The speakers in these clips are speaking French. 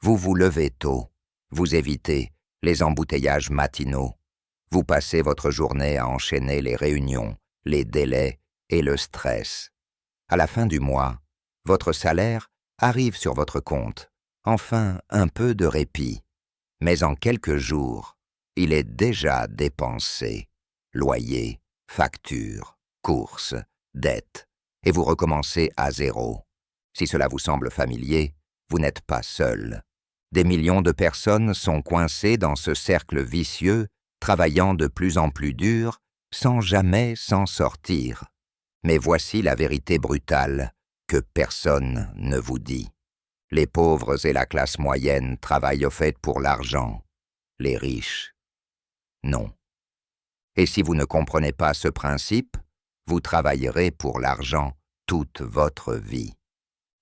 Vous vous levez tôt, vous évitez les embouteillages matinaux, vous passez votre journée à enchaîner les réunions, les délais et le stress. À la fin du mois, votre salaire arrive sur votre compte, enfin un peu de répit. Mais en quelques jours, il est déjà dépensé. Loyer, factures, courses, dettes, et vous recommencez à zéro. Si cela vous semble familier, vous n'êtes pas seul. Des millions de personnes sont coincées dans ce cercle vicieux, travaillant de plus en plus dur, sans jamais s'en sortir. Mais voici la vérité brutale que personne ne vous dit. Les pauvres et la classe moyenne travaillent au fait pour l'argent. Les riches, non. Et si vous ne comprenez pas ce principe, vous travaillerez pour l'argent toute votre vie.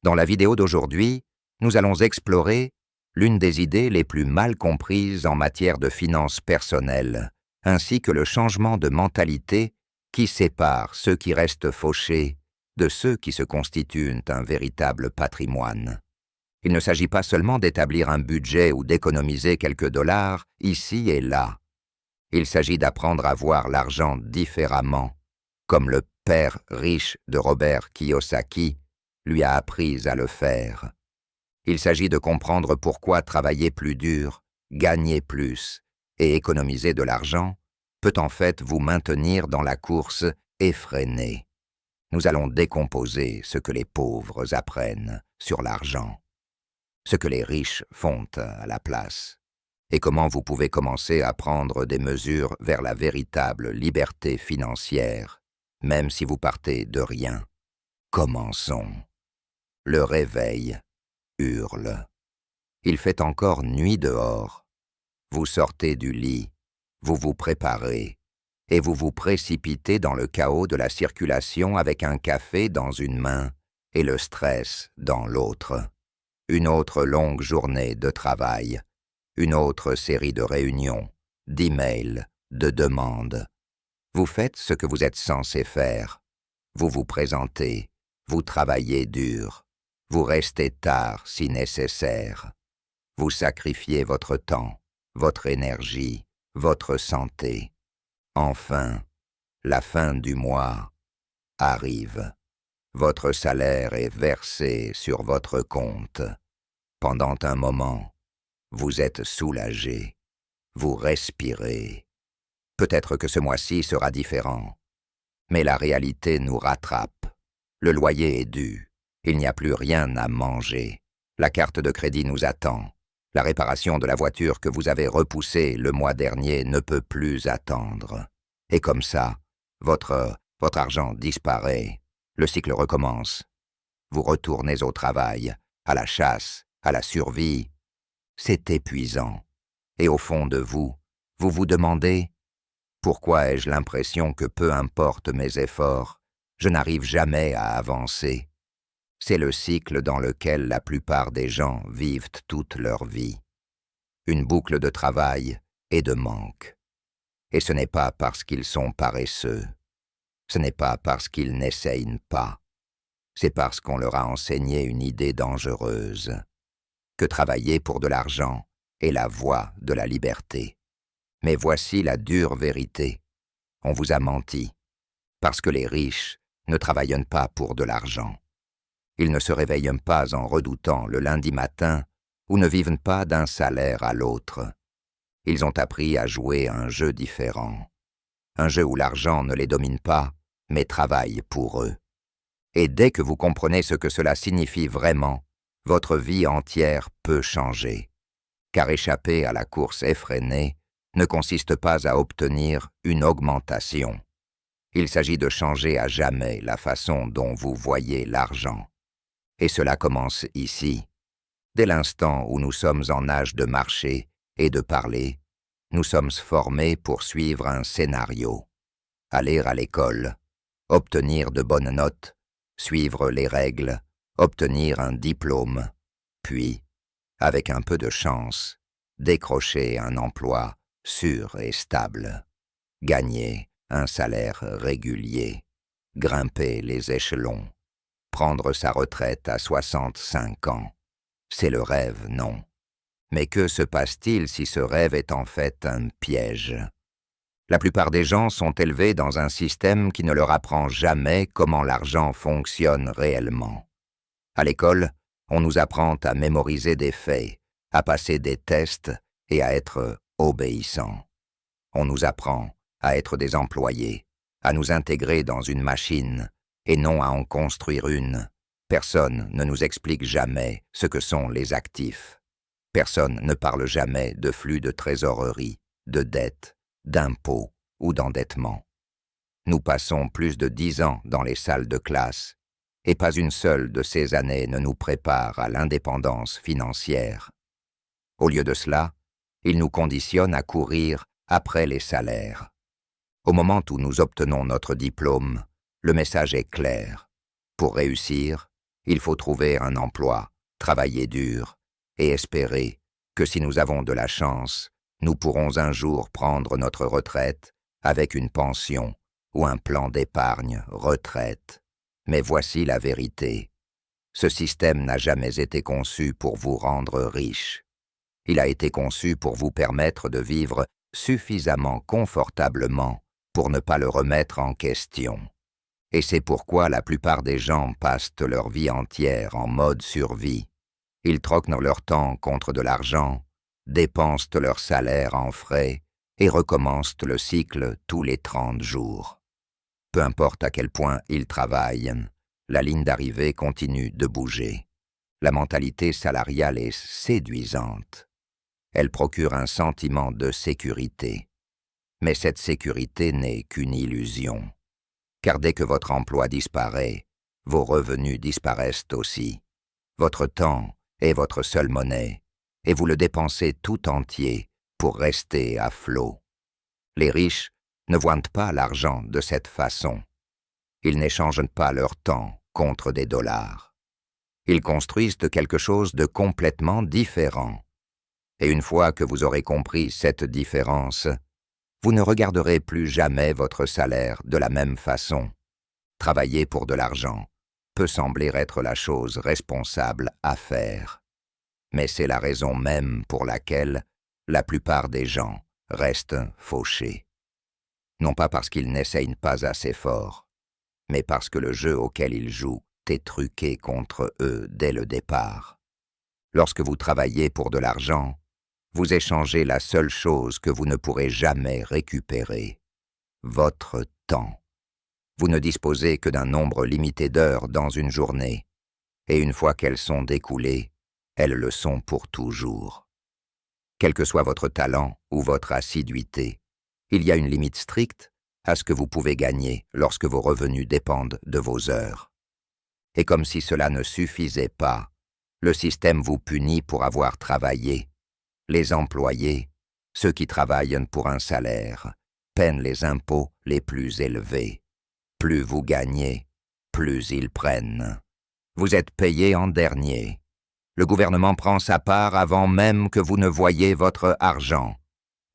Dans la vidéo d'aujourd'hui, nous allons explorer l'une des idées les plus mal comprises en matière de finances personnelles, ainsi que le changement de mentalité qui sépare ceux qui restent fauchés de ceux qui se constituent un véritable patrimoine. Il ne s'agit pas seulement d'établir un budget ou d'économiser quelques dollars ici et là. Il s'agit d'apprendre à voir l'argent différemment, comme le père riche de Robert Kiyosaki lui a appris à le faire. Il s'agit de comprendre pourquoi travailler plus dur, gagner plus et économiser de l'argent peut en fait vous maintenir dans la course effrénée. Nous allons décomposer ce que les pauvres apprennent sur l'argent, ce que les riches font à la place, et comment vous pouvez commencer à prendre des mesures vers la véritable liberté financière, même si vous partez de rien. Commençons. Le réveil hurle. Il fait encore nuit dehors. Vous sortez du lit, vous vous préparez, et vous vous précipitez dans le chaos de la circulation avec un café dans une main et le stress dans l'autre. Une autre longue journée de travail, une autre série de réunions, d'emails, de demandes. Vous faites ce que vous êtes censé faire. Vous vous présentez, vous travaillez dur, vous restez tard si nécessaire. Vous sacrifiez votre temps, votre énergie, votre santé. Enfin, la fin du mois arrive. Votre salaire est versé sur votre compte. Pendant un moment, vous êtes soulagé. Vous respirez. Peut-être que ce mois-ci sera différent. Mais la réalité nous rattrape. Le loyer est dû. Il n'y a plus rien à manger. La carte de crédit nous attend. La réparation de la voiture que vous avez repoussée le mois dernier ne peut plus attendre. Et comme ça, votre argent disparaît. Le cycle recommence. Vous retournez au travail, à la chasse, à la survie. C'est épuisant. Et au fond de vous, vous vous demandez « Pourquoi ai-je l'impression que peu importe mes efforts, je n'arrive jamais à avancer ?» C'est le cycle dans lequel la plupart des gens vivent toute leur vie. Une boucle de travail et de manque. Et ce n'est pas parce qu'ils sont paresseux. Ce n'est pas parce qu'ils n'essayent pas. C'est parce qu'on leur a enseigné une idée dangereuse. Que travailler pour de l'argent est la voie de la liberté. Mais voici la dure vérité. On vous a menti. Parce que les riches ne travaillent pas pour de l'argent. Ils ne se réveillent pas en redoutant le lundi matin ou ne vivent pas d'un salaire à l'autre. Ils ont appris à jouer un jeu différent. Un jeu où l'argent ne les domine pas, mais travaille pour eux. Et dès que vous comprenez ce que cela signifie vraiment, votre vie entière peut changer. Car échapper à la course effrénée ne consiste pas à obtenir une augmentation. Il s'agit de changer à jamais la façon dont vous voyez l'argent. Et cela commence ici. Dès l'instant où nous sommes en âge de marcher et de parler, nous sommes formés pour suivre un scénario. Aller à l'école, obtenir de bonnes notes, suivre les règles, obtenir un diplôme, puis, avec un peu de chance, décrocher un emploi sûr et stable, gagner un salaire régulier, grimper les échelons, prendre sa retraite à 65 ans. C'est le rêve, non? Mais que se passe-t-il si ce rêve est en fait un piège? La plupart des gens sont élevés dans un système qui ne leur apprend jamais comment l'argent fonctionne réellement. À l'école, on nous apprend à mémoriser des faits, à passer des tests et à être obéissants. On nous apprend à être des employés, à nous intégrer dans une machine et non à en construire une. Personne ne nous explique jamais ce que sont les actifs. Personne ne parle jamais de flux de trésorerie, de dettes, d'impôts ou d'endettement. Nous passons plus de 10 ans dans les salles de classe, et pas une seule de ces années ne nous prépare à l'indépendance financière. Au lieu de cela, ils nous conditionnent à courir après les salaires. Au moment où nous obtenons notre diplôme, le message est clair. Pour réussir, il faut trouver un emploi, travailler dur, et espérer que si nous avons de la chance, nous pourrons un jour prendre notre retraite avec une pension ou un plan d'épargne retraite. Mais voici la vérité. Ce système n'a jamais été conçu pour vous rendre riche. Il a été conçu pour vous permettre de vivre suffisamment confortablement pour ne pas le remettre en question. Et c'est pourquoi la plupart des gens passent leur vie entière en mode survie. Ils troquent leur temps contre de l'argent, dépensent leur salaire en frais et recommencent le cycle tous les 30 jours. Peu importe à quel point ils travaillent, la ligne d'arrivée continue de bouger. La mentalité salariale est séduisante. Elle procure un sentiment de sécurité. Mais cette sécurité n'est qu'une illusion. Car dès que votre emploi disparaît, vos revenus disparaissent aussi. Votre temps est votre seule monnaie, et vous le dépensez tout entier pour rester à flot. Les riches ne voient pas l'argent de cette façon. Ils n'échangent pas leur temps contre des dollars. Ils construisent quelque chose de complètement différent. Et une fois que vous aurez compris cette différence, vous ne regarderez plus jamais votre salaire de la même façon. Travailler pour de l'argent peut sembler être la chose responsable à faire. Mais c'est la raison même pour laquelle la plupart des gens restent fauchés. Non pas parce qu'ils n'essayent pas assez fort, mais parce que le jeu auquel ils jouent est truqué contre eux dès le départ. Lorsque vous travaillez pour de l'argent, vous échangez la seule chose que vous ne pourrez jamais récupérer, votre temps. Vous ne disposez que d'un nombre limité d'heures dans une journée, et une fois qu'elles sont découlées, elles le sont pour toujours. Quel que soit votre talent ou votre assiduité, il y a une limite stricte à ce que vous pouvez gagner lorsque vos revenus dépendent de vos heures. Et comme si cela ne suffisait pas, le système vous punit pour avoir travaillé. Les employés, ceux qui travaillent pour un salaire, paient les impôts les plus élevés. Plus vous gagnez, plus ils prennent. Vous êtes payé en dernier. Le gouvernement prend sa part avant même que vous ne voyiez votre argent.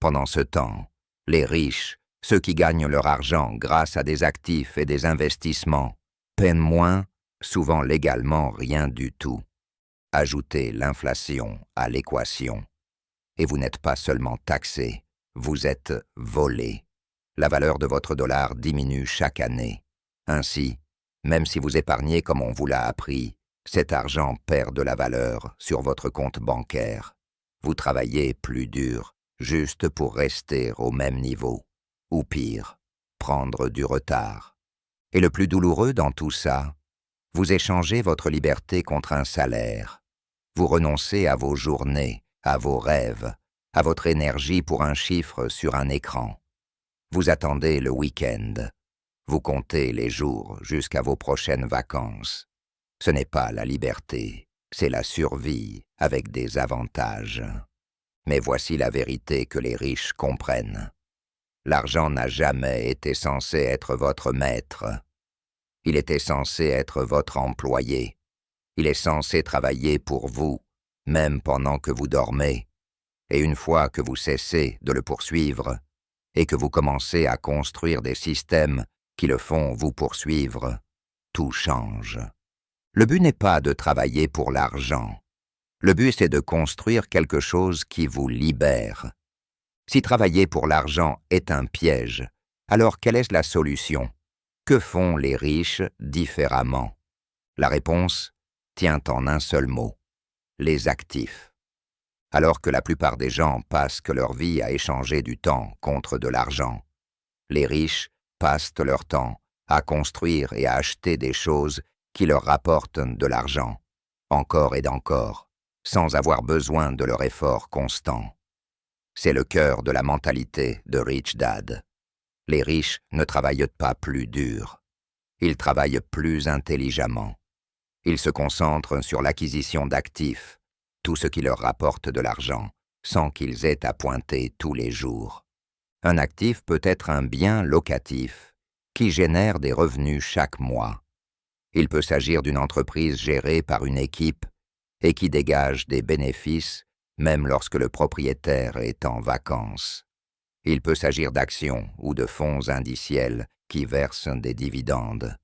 Pendant ce temps, les riches, ceux qui gagnent leur argent grâce à des actifs et des investissements, paient moins, souvent légalement rien du tout. Ajoutez l'inflation à l'équation. Et vous n'êtes pas seulement taxé, vous êtes volé. La valeur de votre dollar diminue chaque année. Ainsi, même si vous épargnez comme on vous l'a appris, cet argent perd de la valeur sur votre compte bancaire. Vous travaillez plus dur, juste pour rester au même niveau. Ou pire, prendre du retard. Et le plus douloureux dans tout ça, vous échangez votre liberté contre un salaire. Vous renoncez à vos journées, à vos rêves, à votre énergie pour un chiffre sur un écran. Vous attendez le week-end. Vous comptez les jours jusqu'à vos prochaines vacances. Ce n'est pas la liberté, c'est la survie avec des avantages. Mais voici la vérité que les riches comprennent. L'argent n'a jamais été censé être votre maître. Il était censé être votre employé. Il est censé travailler pour vous, même pendant que vous dormez. Et une fois que vous cessez de le poursuivre, et que vous commencez à construire des systèmes qui le font vous poursuivre, tout change. Le but n'est pas de travailler pour l'argent. Le but, c'est de construire quelque chose qui vous libère. Si travailler pour l'argent est un piège, alors quelle est la solution? Que font les riches différemment? La réponse tient en un seul mot: les actifs. Alors que la plupart des gens passent leur vie à échanger du temps contre de l'argent, les riches passent leur temps à construire et à acheter des choses qui leur rapportent de l'argent, encore et encore, sans avoir besoin de leur effort constant. C'est le cœur de la mentalité de Rich Dad. Les riches ne travaillent pas plus dur. Ils travaillent plus intelligemment. Ils se concentrent sur l'acquisition d'actifs, tout ce qui leur rapporte de l'argent, sans qu'ils aient à pointer tous les jours. Un actif peut être un bien locatif, qui génère des revenus chaque mois. Il peut s'agir d'une entreprise gérée par une équipe et qui dégage des bénéfices, même lorsque le propriétaire est en vacances. Il peut s'agir d'actions ou de fonds indiciels qui versent des dividendes.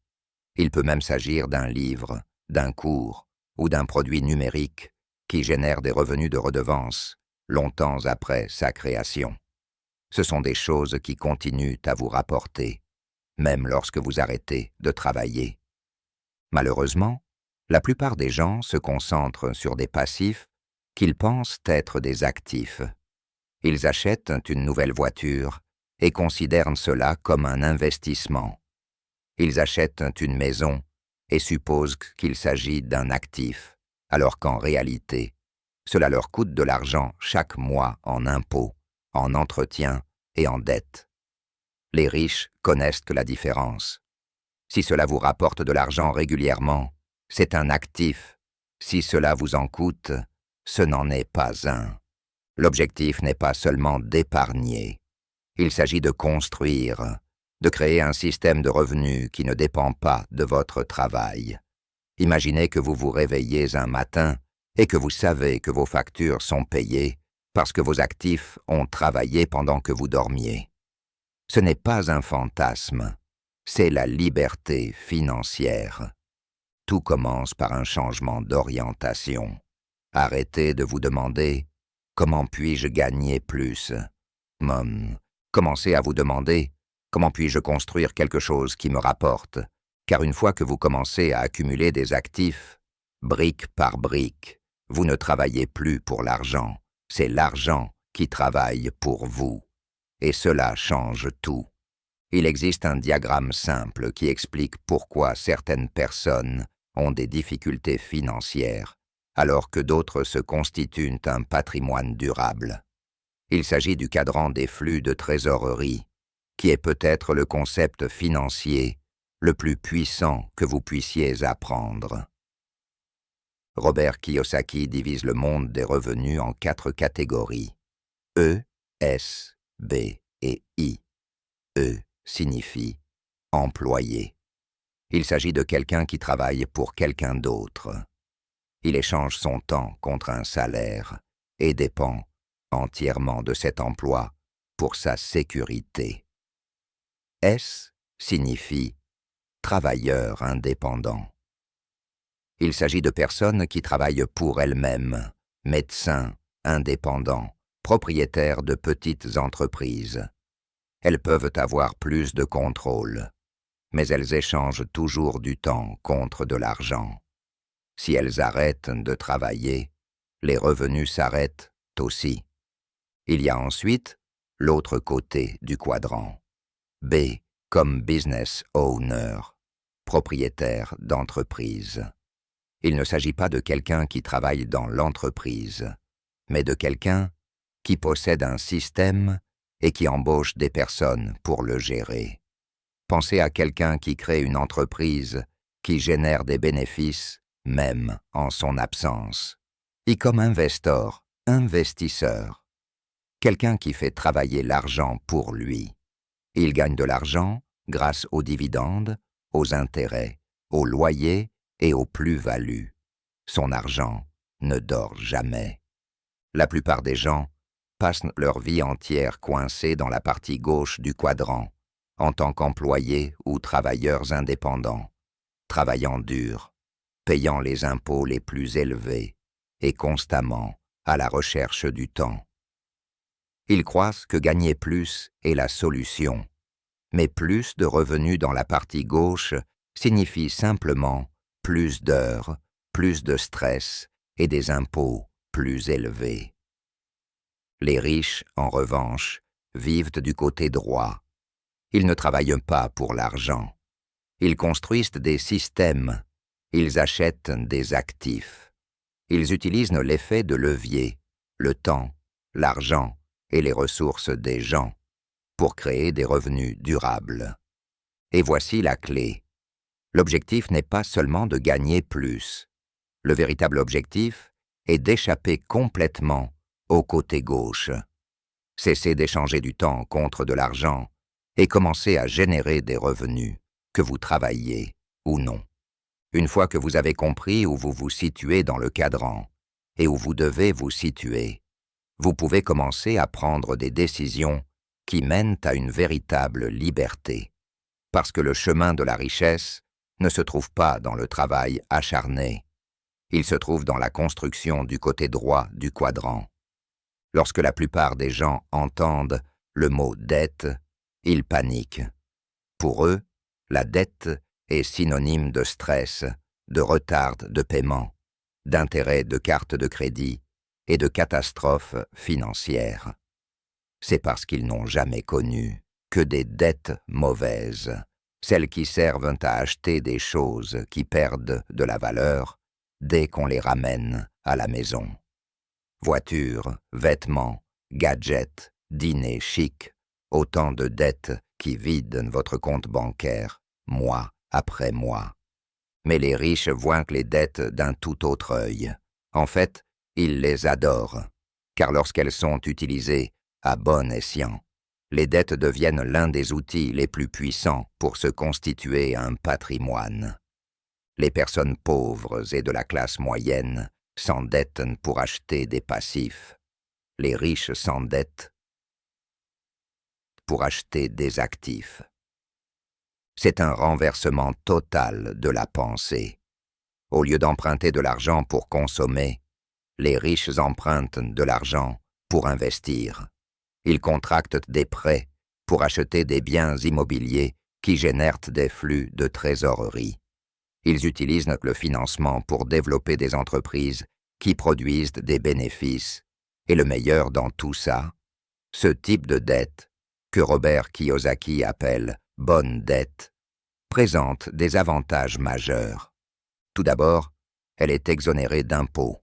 Il peut même s'agir d'un livre, d'un cours ou d'un produit numérique qui génère des revenus de redevance longtemps après sa création. Ce sont des choses qui continuent à vous rapporter, même lorsque vous arrêtez de travailler. Malheureusement, la plupart des gens se concentrent sur des passifs qu'ils pensent être des actifs. Ils achètent une nouvelle voiture et considèrent cela comme un investissement. Ils achètent une maison et supposent qu'il s'agit d'un actif, alors qu'en réalité, cela leur coûte de l'argent chaque mois en impôts, en entretien et en dettes. Les riches connaissent la différence. Si cela vous rapporte de l'argent régulièrement, c'est un actif. Si cela vous en coûte, ce n'en est pas un. L'objectif n'est pas seulement d'épargner. Il s'agit de construire, de créer un système de revenus qui ne dépend pas de votre travail. Imaginez que vous vous réveillez un matin et que vous savez que vos factures sont payées parce que vos actifs ont travaillé pendant que vous dormiez. Ce n'est pas un fantasme, c'est la liberté financière. Tout commence par un changement d'orientation. Arrêtez de vous demander « Comment puis-je gagner plus ?» Commencez à vous demander « Comment puis-je construire quelque chose qui me rapporte ?» Car une fois que vous commencez à accumuler des actifs, brique par brique, vous ne travaillez plus pour l'argent, c'est l'argent qui travaille pour vous. Et cela change tout. Il existe un diagramme simple qui explique pourquoi certaines personnes ont des difficultés financières, alors que d'autres se constituent un patrimoine durable. Il s'agit du cadran des flux de trésorerie, qui est peut-être le concept financier le plus puissant que vous puissiez apprendre. Robert Kiyosaki divise le monde des revenus en 4 catégories: E, S, B et I. E signifie employé. Il s'agit de quelqu'un qui travaille pour quelqu'un d'autre. Il échange son temps contre un salaire et dépend entièrement de cet emploi pour sa sécurité. S signifie travailleur indépendant. Il s'agit de personnes qui travaillent pour elles-mêmes, médecins, indépendants, propriétaires de petites entreprises. Elles peuvent avoir plus de contrôle, mais elles échangent toujours du temps contre de l'argent. Si elles arrêtent de travailler, les revenus s'arrêtent aussi. Il y a ensuite l'autre côté du quadrant. B comme business owner, propriétaire d'entreprise. Il ne s'agit pas de quelqu'un qui travaille dans l'entreprise, mais de quelqu'un qui possède un système et qui embauche des personnes pour le gérer. Pensez à quelqu'un qui crée une entreprise qui génère des bénéfices, même en son absence. Et comme investisseur, quelqu'un qui fait travailler l'argent pour lui. Il gagne de l'argent grâce aux dividendes, aux intérêts, aux loyers et aux plus-values. Son argent ne dort jamais. La plupart des gens passent leur vie entière coincés dans la partie gauche du quadrant, en tant qu'employés ou travailleurs indépendants, travaillant dur, payant les impôts les plus élevés, et constamment à la recherche du temps. Ils croient que gagner plus est la solution, mais plus de revenus dans la partie gauche signifie simplement plus d'heures, plus de stress et des impôts plus élevés. Les riches, en revanche, vivent du côté droit. Ils ne travaillent pas pour l'argent. Ils construisent des systèmes. Ils achètent des actifs. Ils utilisent l'effet de levier, le temps, l'argent et les ressources des gens pour créer des revenus durables. Et voici la clé. L'objectif n'est pas seulement de gagner plus. Le véritable objectif est d'échapper complètement au côté gauche. Cessez d'échanger du temps contre de l'argent et commencez à générer des revenus, que vous travailliez ou non. Une fois que vous avez compris où vous vous situez dans le cadran et où vous devez vous situer, vous pouvez commencer à prendre des décisions qui mènent à une véritable liberté. Parce que le chemin de la richesse ne se trouve pas dans le travail acharné. Il se trouve dans la construction du côté droit du quadrant. Lorsque la plupart des gens entendent le mot « dette », ils paniquent. Pour eux, la dette est synonyme de stress, de retard de paiement, d'intérêt de carte de crédit et de catastrophe financière. C'est parce qu'ils n'ont jamais connu que des dettes mauvaises, celles qui servent à acheter des choses qui perdent de la valeur dès qu'on les ramène à la maison. Voitures, vêtements, gadgets, dîners chics, autant de dettes qui vident votre compte bancaire, mois après mois. Mais les riches voient les dettes d'un tout autre œil. En fait, ils les adorent, car lorsqu'elles sont utilisées à bon escient, les dettes deviennent l'un des outils les plus puissants pour se constituer un patrimoine. Les personnes pauvres et de la classe moyenne s'endettent pour acheter des passifs. Les riches s'endettent pour acheter des actifs. C'est un renversement total de la pensée. Au lieu d'emprunter de l'argent pour consommer, les riches empruntent de l'argent pour investir. Ils contractent des prêts pour acheter des biens immobiliers qui génèrent des flux de trésorerie. Ils utilisent le financement pour développer des entreprises qui produisent des bénéfices. Et le meilleur dans tout ça, ce type de dette, que Robert Kiyosaki appelle « bonne dette », présente des avantages majeurs. Tout d'abord, elle est exonérée d'impôts.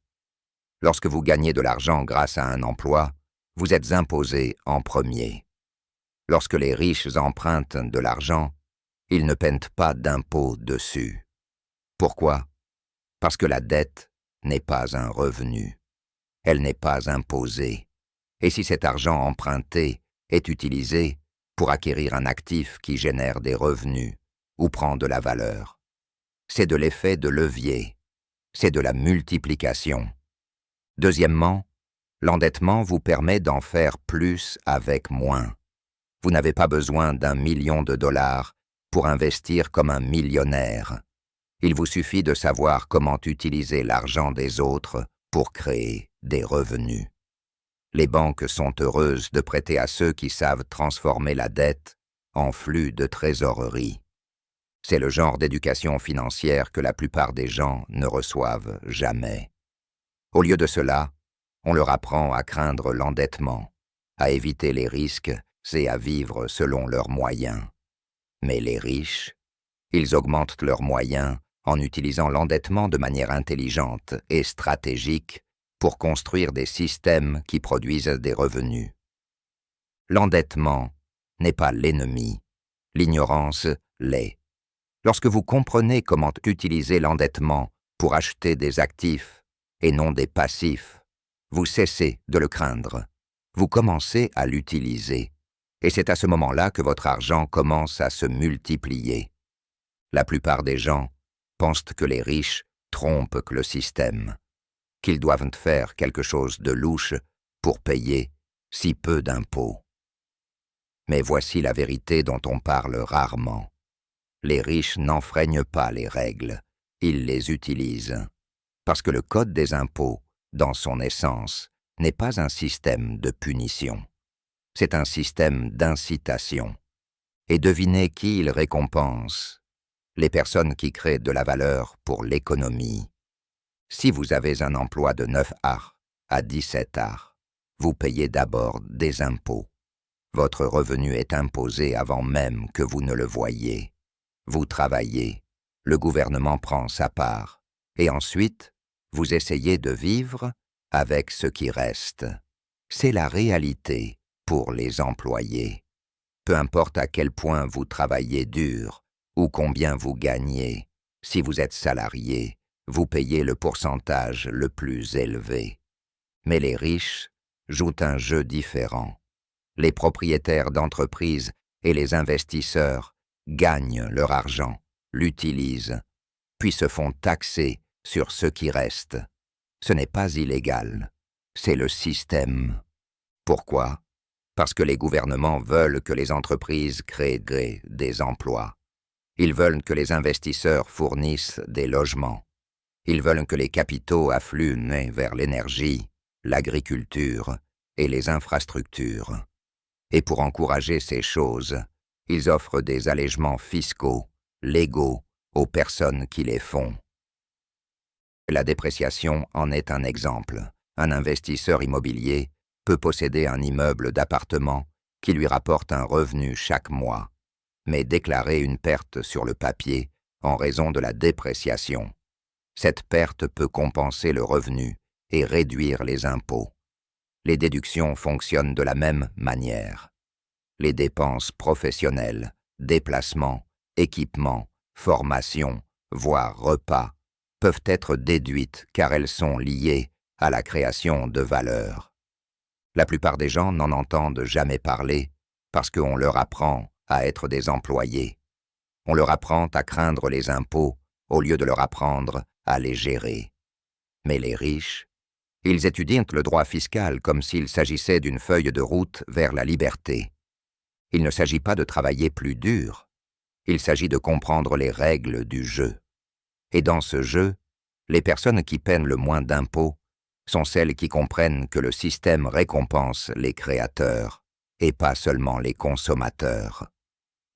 Lorsque vous gagnez de l'argent grâce à un emploi, vous êtes imposé en premier. Lorsque les riches empruntent de l'argent, ils ne paient pas d'impôts dessus. Pourquoi? Parce que la dette n'est pas un revenu. Elle n'est pas imposée. Et si cet argent emprunté est utilisé pour acquérir un actif qui génère des revenus ou prend de la valeur, c'est de l'effet de levier, c'est de la multiplication. Deuxièmement, l'endettement vous permet d'en faire plus avec moins. Vous n'avez pas besoin d'1 million de dollars pour investir comme un millionnaire. Il vous suffit de savoir comment utiliser l'argent des autres pour créer des revenus. Les banques sont heureuses de prêter à ceux qui savent transformer la dette en flux de trésorerie. C'est le genre d'éducation financière que la plupart des gens ne reçoivent jamais. Au lieu de cela, on leur apprend à craindre l'endettement, à éviter les risques et à vivre selon leurs moyens. Mais les riches, ils augmentent leurs moyens en utilisant l'endettement de manière intelligente et stratégique pour construire des systèmes qui produisent des revenus. L'endettement n'est pas l'ennemi, l'ignorance l'est. Lorsque vous comprenez comment utiliser l'endettement pour acheter des actifs et non des passifs, vous cessez de le craindre. Vous commencez à l'utiliser. Et c'est à ce moment-là que votre argent commence à se multiplier. La plupart des gens pensent que les riches trompent le système, qu'ils doivent faire quelque chose de louche pour payer si peu d'impôts. Mais voici la vérité dont on parle rarement. Les riches n'enfreignent pas les règles, ils les utilisent, parce que le code des impôts dans son essence, n'est pas un système de punition. C'est un système d'incitation. Et devinez qui il récompense? Les personnes qui créent de la valeur pour l'économie. Si vous avez un emploi de 9 arts à 17 arts, vous payez d'abord des impôts. Votre revenu est imposé avant même que vous ne le voyiez. Vous travaillez, le gouvernement prend sa part, et ensuite, vous essayez de vivre avec ce qui reste. C'est la réalité pour les employés. Peu importe à quel point vous travaillez dur ou combien vous gagnez, si vous êtes salarié, vous payez le pourcentage le plus élevé. Mais les riches jouent un jeu différent. Les propriétaires d'entreprises et les investisseurs gagnent leur argent, l'utilisent, puis se font taxer sur ce qui reste. Ce n'est pas illégal, c'est le système. Pourquoi? Parce que les gouvernements veulent que les entreprises créent des emplois. Ils veulent que les investisseurs fournissent des logements. Ils veulent que les capitaux affluent vers l'énergie, l'agriculture et les infrastructures. Et pour encourager ces choses, ils offrent des allègements fiscaux, légaux, aux personnes qui les font. La dépréciation en est un exemple. Un investisseur immobilier peut posséder un immeuble d'appartement qui lui rapporte un revenu chaque mois, mais déclarer une perte sur le papier en raison de la dépréciation. Cette perte peut compenser le revenu et réduire les impôts. Les déductions fonctionnent de la même manière. Les dépenses professionnelles, déplacements, équipements, formation, voire repas, peuvent être déduites car elles sont liées à la création de valeur. La plupart des gens n'en entendent jamais parler parce qu'on leur apprend à être des employés. On leur apprend à craindre les impôts au lieu de leur apprendre à les gérer. Mais les riches, ils étudient le droit fiscal comme s'il s'agissait d'une feuille de route vers la liberté. Il ne s'agit pas de travailler plus dur, il s'agit de comprendre les règles du jeu. Et dans ce jeu, les personnes qui paient le moins d'impôts sont celles qui comprennent que le système récompense les créateurs et pas seulement les consommateurs.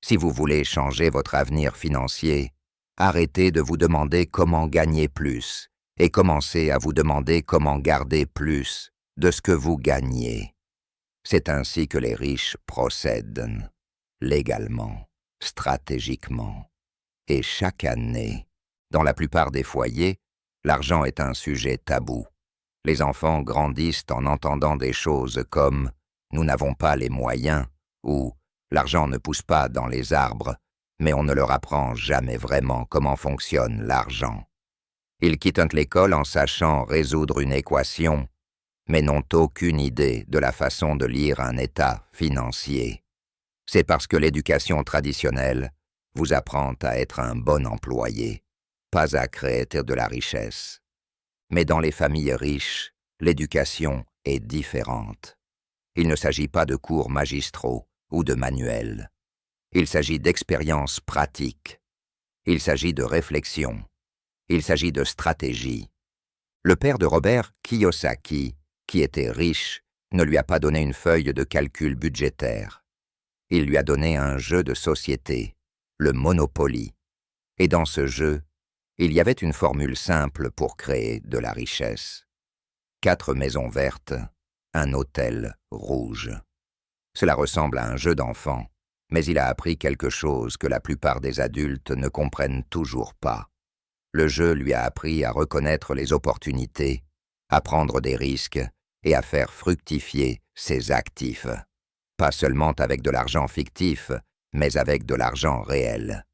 Si vous voulez changer votre avenir financier, arrêtez de vous demander comment gagner plus et commencez à vous demander comment garder plus de ce que vous gagnez. C'est ainsi que les riches procèdent, légalement, stratégiquement. Et chaque année, dans la plupart des foyers, l'argent est un sujet tabou. Les enfants grandissent en entendant des choses comme « nous n'avons pas les moyens » ou « l'argent ne pousse pas dans les arbres », mais on ne leur apprend jamais vraiment comment fonctionne l'argent. Ils quittent l'école en sachant résoudre une équation, mais n'ont aucune idée de la façon de lire un état financier. C'est parce que l'éducation traditionnelle vous apprend à être un bon employé, pas à créer de la richesse. Mais dans les familles riches, l'éducation est différente. Il ne s'agit pas de cours magistraux ou de manuels. Il s'agit d'expériences pratiques. Il s'agit de réflexion. Il s'agit de stratégie. Le père de Robert Kiyosaki, qui était riche, ne lui a pas donné une feuille de calcul budgétaire. Il lui a donné un jeu de société, le Monopoly. Et dans ce jeu, il y avait une formule simple pour créer de la richesse. 4 maisons vertes, un hôtel rouge. Cela ressemble à un jeu d'enfant, mais il a appris quelque chose que la plupart des adultes ne comprennent toujours pas. Le jeu lui a appris à reconnaître les opportunités, à prendre des risques et à faire fructifier ses actifs. Pas seulement avec de l'argent fictif, mais avec de l'argent réel.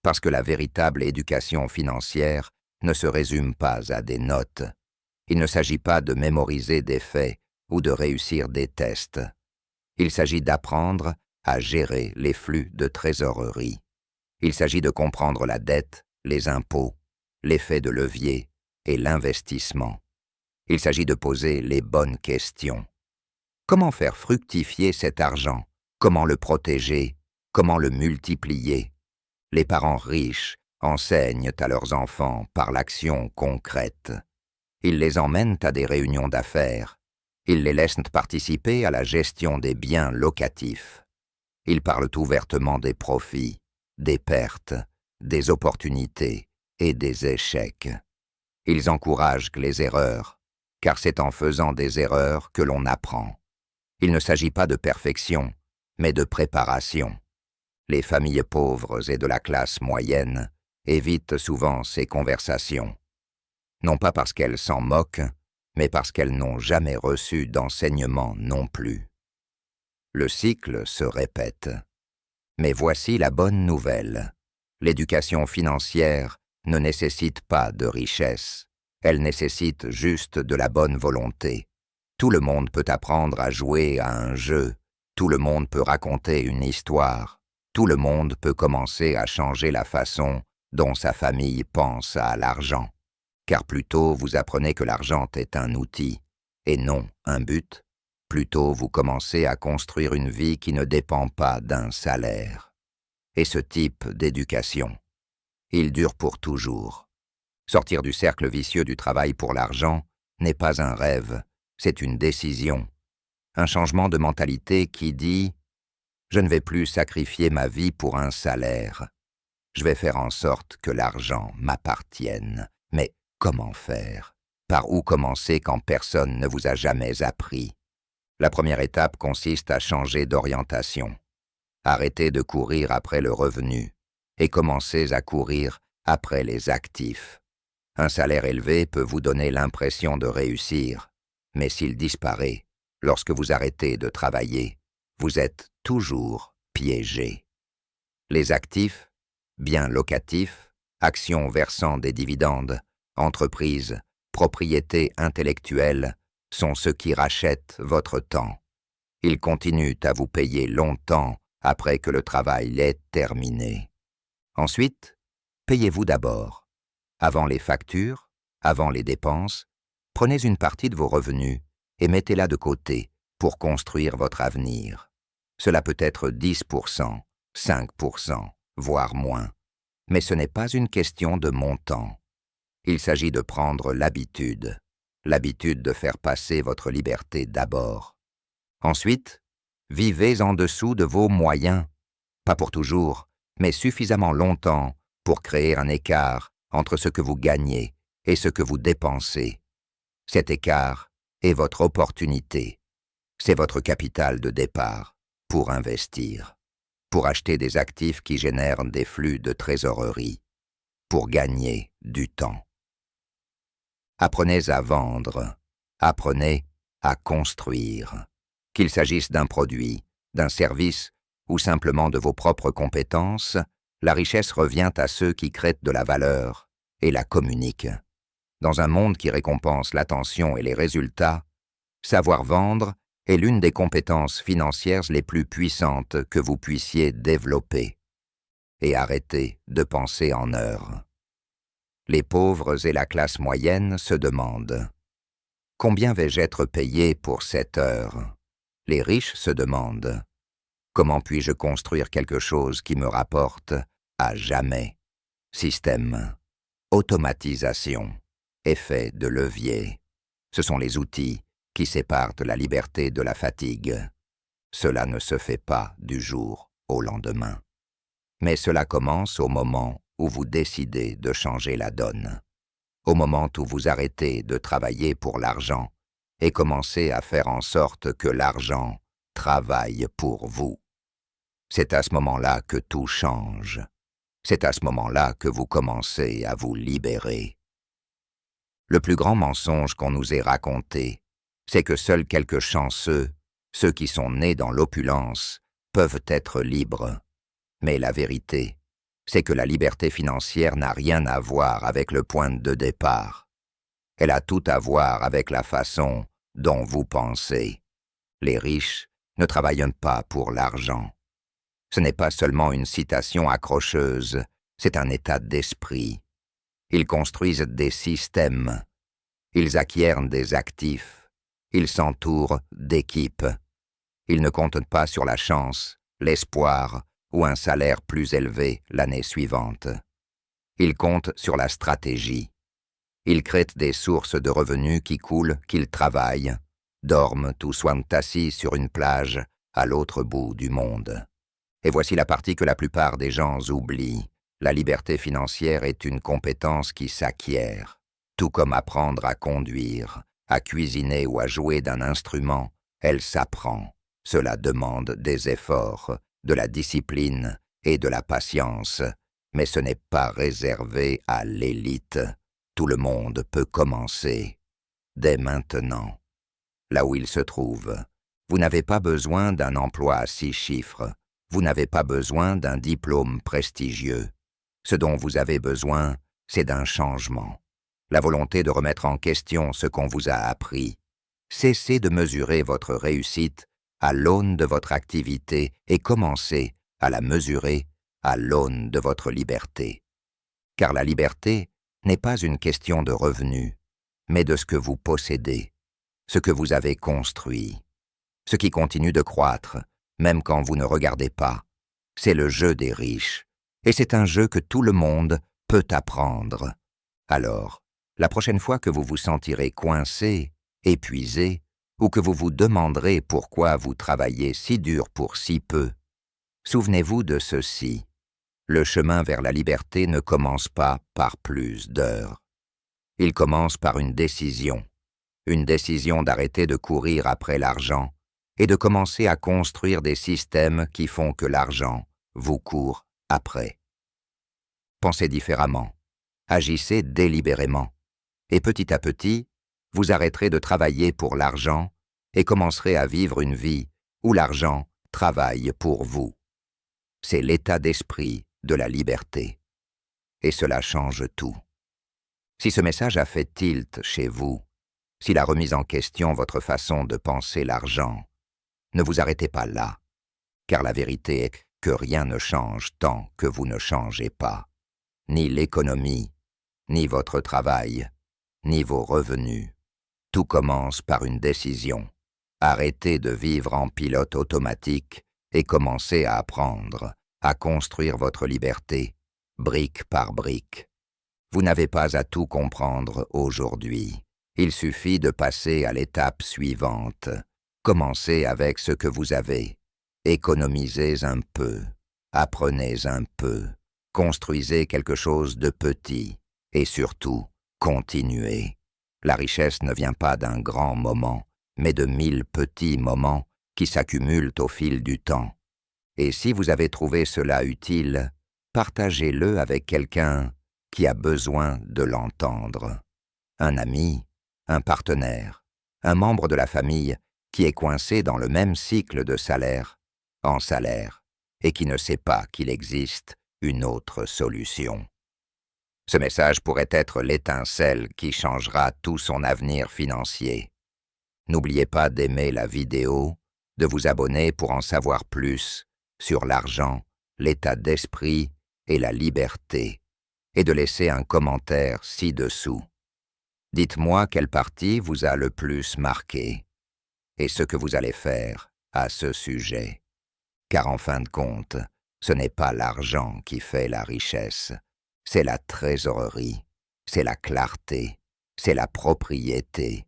Parce que la véritable éducation financière ne se résume pas à des notes. Il ne s'agit pas de mémoriser des faits ou de réussir des tests. Il s'agit d'apprendre à gérer les flux de trésorerie. Il s'agit de comprendre la dette, les impôts, l'effet de levier et l'investissement. Il s'agit de poser les bonnes questions. Comment faire fructifier cet argent? Comment le protéger? Comment le multiplier? Les parents riches enseignent à leurs enfants par l'action concrète. Ils les emmènent à des réunions d'affaires. Ils les laissent participer à la gestion des biens locatifs. Ils parlent ouvertement des profits, des pertes, des opportunités et des échecs. Ils encouragent les erreurs, car c'est en faisant des erreurs que l'on apprend. Il ne s'agit pas de perfection, mais de préparation. Les familles pauvres et de la classe moyenne évitent souvent ces conversations. Non pas parce qu'elles s'en moquent, mais parce qu'elles n'ont jamais reçu d'enseignement non plus. Le cycle se répète. Mais voici la bonne nouvelle. L'éducation financière ne nécessite pas de richesse. Elle nécessite juste de la bonne volonté. Tout le monde peut apprendre à jouer à un jeu. Tout le monde peut raconter une histoire. Tout le monde peut commencer à changer la façon dont sa famille pense à l'argent. Car plus tôt vous apprenez que l'argent est un outil, et non un but, plus tôt vous commencez à construire une vie qui ne dépend pas d'un salaire. Et ce type d'éducation, il dure pour toujours. Sortir du cercle vicieux du travail pour l'argent n'est pas un rêve, c'est une décision. Un changement de mentalité qui dit « Je ne vais plus sacrifier ma vie pour un salaire. Je vais faire en sorte que l'argent m'appartienne. » Mais comment faire? Par où commencer quand personne ne vous a jamais appris? La première étape consiste à changer d'orientation. Arrêtez de courir après le revenu et commencez à courir après les actifs. Un salaire élevé peut vous donner l'impression de réussir, mais s'il disparaît, lorsque vous arrêtez de travailler, vous êtes toujours piégé. Les actifs, biens locatifs, actions versant des dividendes, entreprises, propriétés intellectuelles, sont ceux qui rachètent votre temps. Ils continuent à vous payer longtemps après que le travail est terminé. Ensuite, payez-vous d'abord. Avant les factures, avant les dépenses, prenez une partie de vos revenus et mettez-la de côté pour construire votre avenir. Cela peut être 10%, 5%, voire moins. Mais ce n'est pas une question de montant. Il s'agit de prendre l'habitude de faire passer votre liberté d'abord. Ensuite, vivez en dessous de vos moyens, pas pour toujours, mais suffisamment longtemps pour créer un écart entre ce que vous gagnez et ce que vous dépensez. Cet écart est votre opportunité, c'est votre capital de départ pour investir, pour acheter des actifs qui génèrent des flux de trésorerie, pour gagner du temps. Apprenez à vendre, apprenez à construire. Qu'il s'agisse d'un produit, d'un service ou simplement de vos propres compétences, la richesse revient à ceux qui créent de la valeur et la communiquent. Dans un monde qui récompense l'attention et les résultats, savoir vendre est l'une des compétences financières les plus puissantes que vous puissiez développer. Et arrêtez de penser en heures. Les pauvres et la classe moyenne se demandent « Combien vais-je être payé pour cette heure ?» Les riches se demandent « Comment puis-je construire quelque chose qui me rapporte à jamais ?» Système, automatisation, effet de levier. Ce sont les outils qui séparent la liberté de la fatigue. Cela ne se fait pas du jour au lendemain. Mais cela commence au moment où vous décidez de changer la donne, au moment où vous arrêtez de travailler pour l'argent et commencez à faire en sorte que l'argent travaille pour vous. C'est à ce moment-là que tout change. C'est à ce moment-là que vous commencez à vous libérer. Le plus grand mensonge qu'on nous ait raconté, c'est que seuls quelques chanceux, ceux qui sont nés dans l'opulence, peuvent être libres. Mais la vérité, c'est que la liberté financière n'a rien à voir avec le point de départ. Elle a tout à voir avec la façon dont vous pensez. Les riches ne travaillent pas pour l'argent. Ce n'est pas seulement une citation accrocheuse, c'est un état d'esprit. Ils construisent des systèmes. Ils acquièrent des actifs. Ils s'entourent d'équipes. Ils ne comptent pas sur la chance, l'espoir ou un salaire plus élevé l'année suivante. Ils comptent sur la stratégie. Ils créent des sources de revenus qui coulent, qu'ils travaillent, dorment ou soient assis sur une plage à l'autre bout du monde. Et voici la partie que la plupart des gens oublient. La liberté financière est une compétence qui s'acquiert. Tout comme apprendre à conduire, à cuisiner ou à jouer d'un instrument, elle s'apprend. Cela demande des efforts, de la discipline et de la patience, mais ce n'est pas réservé à l'élite. Tout le monde peut commencer, dès maintenant. Là où il se trouve, vous n'avez pas besoin d'un emploi à 6 chiffres, vous n'avez pas besoin d'un diplôme prestigieux. Ce dont vous avez besoin, c'est d'un changement. La volonté de remettre en question ce qu'on vous a appris. Cessez de mesurer votre réussite à l'aune de votre activité et commencez à la mesurer à l'aune de votre liberté. Car la liberté n'est pas une question de revenus, mais de ce que vous possédez, ce que vous avez construit, ce qui continue de croître, même quand vous ne regardez pas. C'est le jeu des riches, et c'est un jeu que tout le monde peut apprendre. Alors, la prochaine fois que vous vous sentirez coincé, épuisé, ou que vous vous demanderez pourquoi vous travaillez si dur pour si peu, souvenez-vous de ceci. Le chemin vers la liberté ne commence pas par plus d'heures. Il commence par une décision d'arrêter de courir après l'argent et de commencer à construire des systèmes qui font que l'argent vous court après. Pensez différemment, agissez délibérément, et petit à petit, vous arrêterez de travailler pour l'argent et commencerez à vivre une vie où l'argent travaille pour vous. C'est l'état d'esprit de la liberté. Et cela change tout. Si ce message a fait tilt chez vous, s'il a remis en question votre façon de penser l'argent, ne vous arrêtez pas là, car la vérité est que rien ne change tant que vous ne changez pas. Ni l'économie, ni votre travail, ni vos revenus. Tout commence par une décision. Arrêtez de vivre en pilote automatique et commencez à apprendre, à construire votre liberté, brique par brique. Vous n'avez pas à tout comprendre aujourd'hui. Il suffit de passer à l'étape suivante. Commencez avec ce que vous avez. Économisez un peu. Apprenez un peu. Construisez quelque chose de petit. Et surtout, continuez. La richesse ne vient pas d'un grand moment, mais de 1000 petits moments qui s'accumulent au fil du temps. Et si vous avez trouvé cela utile, partagez-le avec quelqu'un qui a besoin de l'entendre. Un ami, un partenaire, un membre de la famille qui est coincé dans le même cycle de salaire en salaire et qui ne sait pas qu'il existe une autre solution. Ce message pourrait être l'étincelle qui changera tout son avenir financier. N'oubliez pas d'aimer la vidéo, de vous abonner pour en savoir plus sur l'argent, l'état d'esprit et la liberté, et de laisser un commentaire ci-dessous. Dites-moi quelle partie vous a le plus marqué, et ce que vous allez faire à ce sujet. Car en fin de compte, ce n'est pas l'argent qui fait la richesse, c'est la trésorerie, c'est la clarté, c'est la propriété.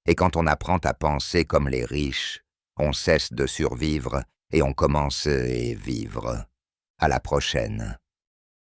Et quand on apprend à penser comme les riches, on cesse de survivre et on commence à vivre. À la prochaine.